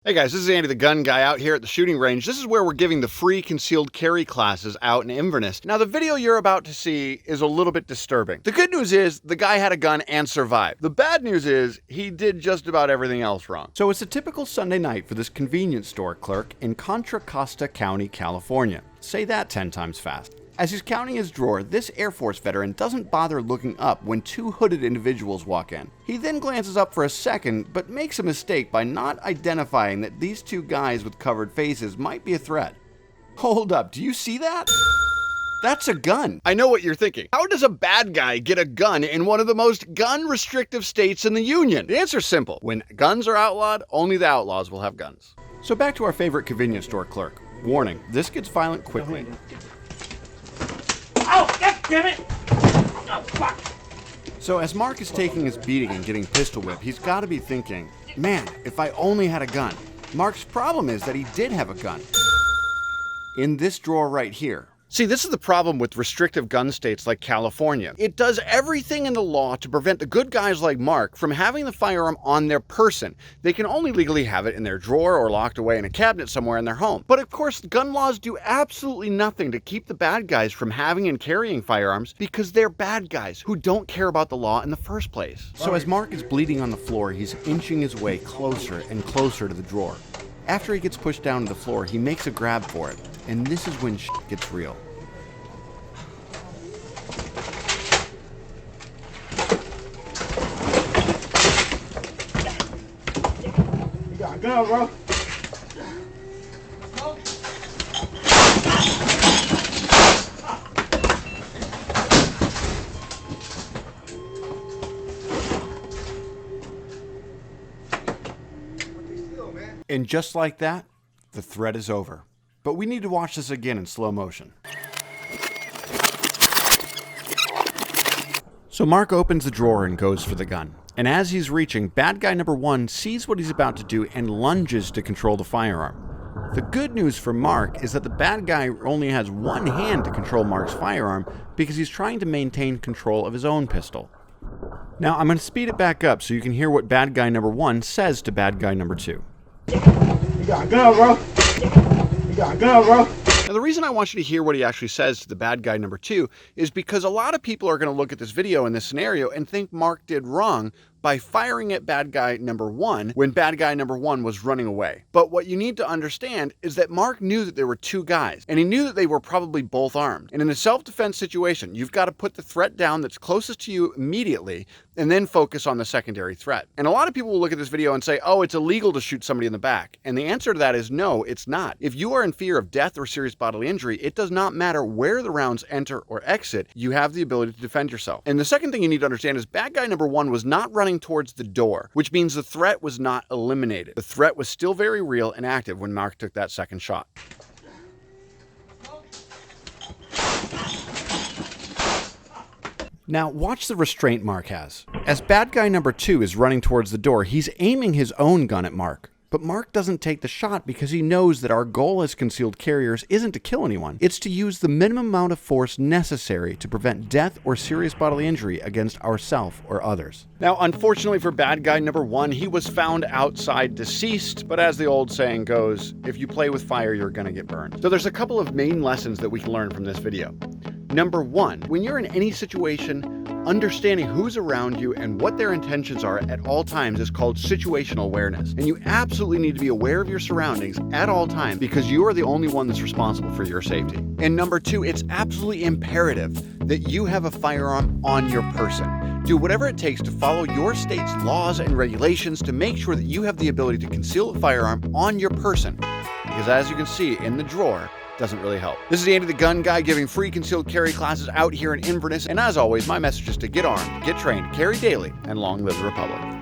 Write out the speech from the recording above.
Hey guys, this is Andy the Gun Guy out here at the shooting range. This is where we're giving the free concealed carry classes out in Inverness. Now the video you're about to see is a little bit disturbing. The good news is the guy had a gun and survived. The bad news is he did just about everything else wrong. So it's a typical Sunday night for this convenience store clerk in Contra Costa County, California. Say that 10 times fast. As he's counting his drawer, this Air Force veteran doesn't bother looking up when two hooded individuals walk in. He then glances up for a second, but makes a mistake by not identifying that these two guys with covered faces might be a threat. Hold up, do you see that? That's a gun. I know what you're thinking. How does a bad guy get a gun in one of the most gun-restrictive states in the Union? The answer's simple. When guns are outlawed, only the outlaws will have guns. So back to our favorite convenience store clerk. Warning, this gets violent quickly. Oh, God damn it! Oh, fuck! So as Mark is taking his beating and getting pistol whipped, he's got to be thinking, man, if I only had a gun. Mark's problem is that he did have a gun. In this drawer right here. See, this is the problem with restrictive gun states like California. It does everything in the law to prevent the good guys like Mark from having the firearm on their person. They can only legally have it in their drawer or locked away in a cabinet somewhere in their home. But of course, gun laws do absolutely nothing to keep the bad guys from having and carrying firearms because they're bad guys who don't care about the law in the first place. So as Mark is bleeding on the floor, he's inching his way closer and closer to the drawer. After he gets pushed down to the floor, he makes a grab for it. And this is when shit gets real. You got a gun, bro? And just like that, the threat is over. But we need to watch this again in slow motion. So Mark opens the drawer and goes for the gun. And as he's reaching, bad guy number one sees what he's about to do and lunges to control the firearm. The good news for Mark is that the bad guy only has one hand to control Mark's firearm because he's trying to maintain control of his own pistol. Now I'm going to speed it back up so you can hear what bad guy number one says to bad guy number two. You got a gun, bro? You got a gun, bro? Now, the reason I want you to hear what he actually says to the bad guy number two is because a lot of people are going to look at this video in this scenario and think Mark did wrong by firing at bad guy number one when bad guy number one was running away. But what you need to understand is that Mark knew that there were two guys, and he knew that they were probably both armed. And in a self-defense situation, you've got to put the threat down that's closest to you immediately and then focus on the secondary threat. And a lot of people will look at this video and say, oh, it's illegal to shoot somebody in the back. And the answer to that is no, it's not. If you are in fear of death or serious bodily injury, it does not matter where the rounds enter or exit, you have the ability to defend yourself. And the second thing you need to understand is bad guy number one was not running towards the door, which means the threat was not eliminated. The threat was still very real and active when Mark took that second shot. Now watch the restraint Mark has. As bad guy number two is running towards the door, he's aiming his own gun at Mark. But Mark doesn't take the shot because he knows that our goal as concealed carriers isn't to kill anyone. It's to use the minimum amount of force necessary to prevent death or serious bodily injury against ourselves or others. Now, unfortunately for bad guy number one, he was found outside deceased, but as the old saying goes, if you play with fire, you're gonna get burned. So there's a couple of main lessons that we can learn from this video. Number one, when you're in any situation, understanding who's around you and what their intentions are at all times is called situational awareness. And you absolutely need to be aware of your surroundings at all times because you are the only one that's responsible for your safety. And number two, it's absolutely imperative that you have a firearm on your person. Do whatever it takes to follow your state's laws and regulations to make sure that you have the ability to conceal a firearm on your person. Because as you can see in the drawer, doesn't really help. This is Andy the Gun Guy giving free concealed carry classes out here in Inverness. And as always, my message is to get armed, get trained, carry daily, and long live the Republic.